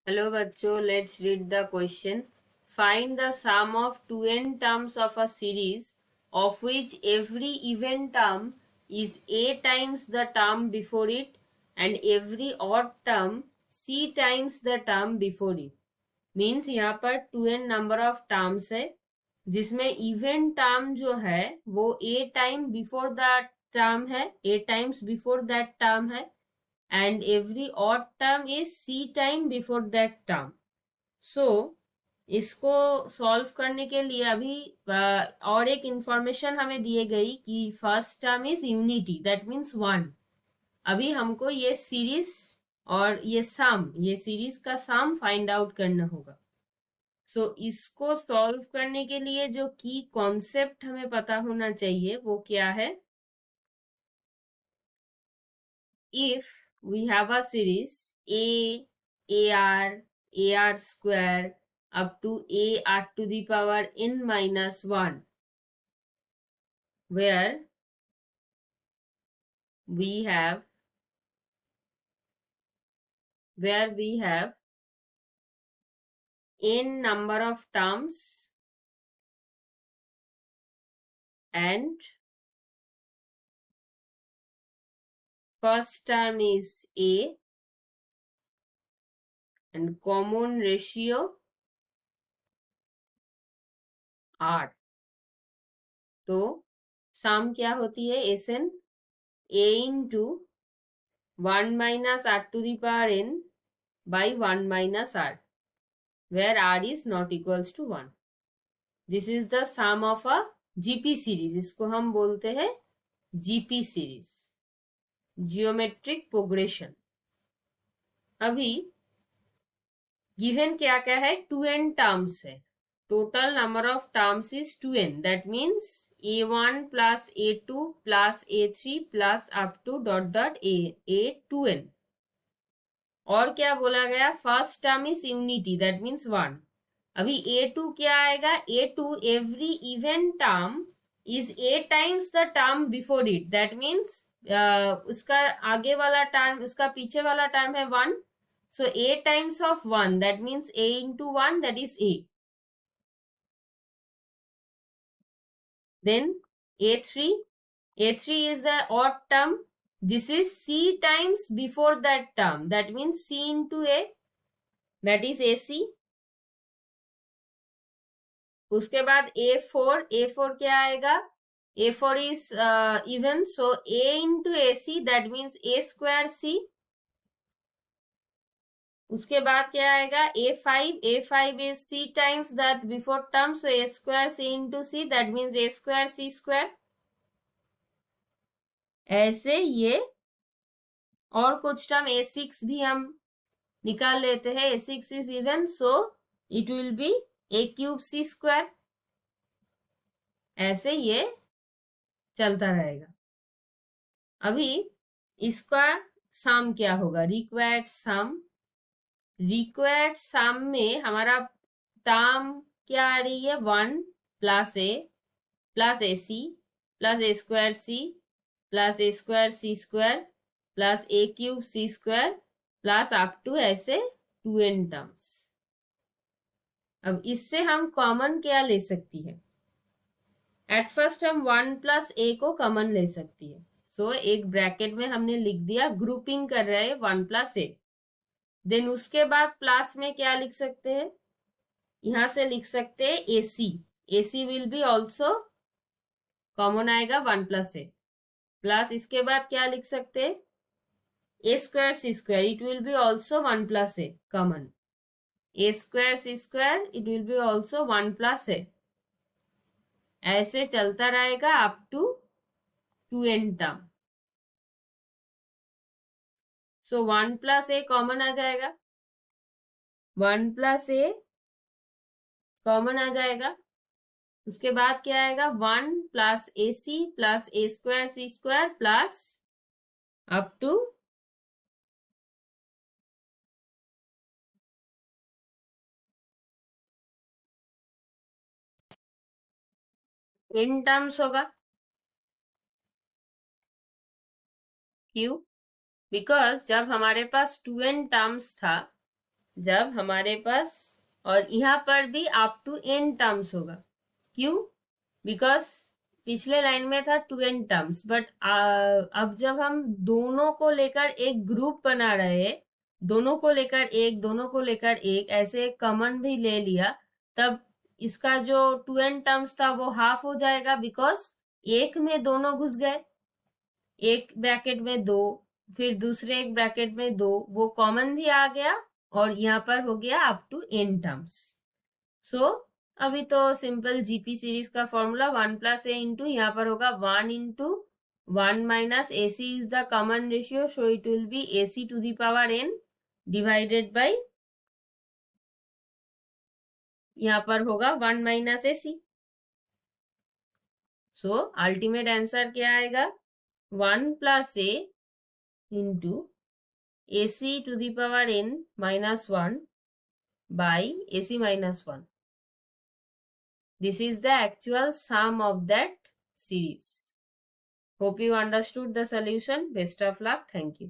Hello बच्चों, let's read the question. Find the sum of 2n terms of a series of which every even term is a times the term before it and every odd term c times the term before it. Means यहाँ पर 2n number of terms है जिसमें even term जो है वो a time before that term है, a times before that term है and every odd term is c time before that term. So इसको सॉल्व करने के लिए अभी और एक इंफॉर्मेशन हमें दिए गई कि first term is unity, that means one. अभी हमको ये सीरीज और ये सीरीज का सम फाइंड आउट करना होगा. सो इसको सॉल्व करने के लिए जो की कॉन्सेप्ट हमें पता होना चाहिए वो क्या है. If we have a series AR square up to AR to the power n minus 1, where we have n number of terms and first term is A and common ratio R. तो सम क्या होती है Sn A into 1 minus R to the power n by 1 minus R, where R is not equals to 1. This is the sum of a GP series. इसको हम बोलते हैं GP series, geometric progression. अभी given क्या क्या है, 2n terms है. Total number of terms is 2n. That means a1 plus a2 plus a3 plus up to dot dot a 2n. और क्या बोला गया, first term is unity, that means 1. अभी a2 क्या आएगा, a2 every even term is a times the term before it. That means उसका आगे वाला टर्म, उसका पीछे वाला टर्म है 1. So a times of 1, that means a into 1, that is a. Then a3 is the odd term. This is c times before that term, that means c into a, that is ac. उसके बाद a4 क्या आएगा, a4 is even, so a into ac, that means a square c. उसके बाद क्या आएगा, a5 is c times that before term, so a square c into c, that means a square c square. ऐसे ये और कुछ term a6 भी हम निकाल लेते हैं. a6 is even, so it will be a cube c square. ऐसे ये चलता रहेगा. अभी इसका सम क्या होगा, रिक्वायर्ड सम में हमारा टर्म क्या आ रही है, 1 plus a plus ac plus a square c plus a square c square plus a cube c square plus up to ऐसे 2n टर्म्स. अब इससे हम कॉमन क्या ले सकती है, एट फर्स्ट हम 1 प्लस a को कॉमन ले सकती है. सो एक ब्रैकेट में हमने लिख दिया, ग्रुपिंग कर रहे हैं 1 प्लस a. देन उसके बाद प्लस में क्या लिख सकते हैं, यहां से लिख सकते हैं ac will be also common आएगा 1 प्लस a. प्लस इसके बाद क्या लिख सकते हैं, a square c square, it will be also 1 plus a common. a square c square, it will be also 1 plus a. ऐसे चलता रहेगा up to 2n term. So 1 plus a common आ जाएगा, 1 plus a कॉमन आ जाएगा. उसके बाद क्या आएगा, 1 plus ac plus a square c square plus up to 10 terms होगा. क्यों, बिकॉज जब हमारे पास 2n टर्म्स था जब हमारे पास, और यहाँ पर भी अप टू n टर्म्स होगा। क्यों? बिकॉज पिछले लाइन में था 2n टर्म्स, बट अब जब हम दोनों को लेकर एक ग्रुप बना रहे हैं, दोनों को लेकर एक, दोनों को लेकर एक, ऐसे कॉमन भी ले लिया, तब इसका जो 2n टर्म्स था वो हाफ हो जाएगा, बिकॉज एक में दोनों घुस गए, एक ब्रैकेट में दो, फिर दूसरे एक ब्रैकेट में दो, वो कॉमन भी आ गया, और यहाँ पर हो गया up to n terms. So अभी तो सिंपल जीपी सीरीज का फॉर्मूला 1 प्लस ए इंटू, यहाँ पर होगा 1 into 1 minus a c is the common ratio, so it will be a c to the power n divided by, यहाँ पर होगा 1 minus a c. So ultimate answer क्या आएगा? 1 plus a into AC to the power n minus 1 by AC minus 1. This is the actual sum of that series. Hope you understood the solution. Best of luck. Thank you.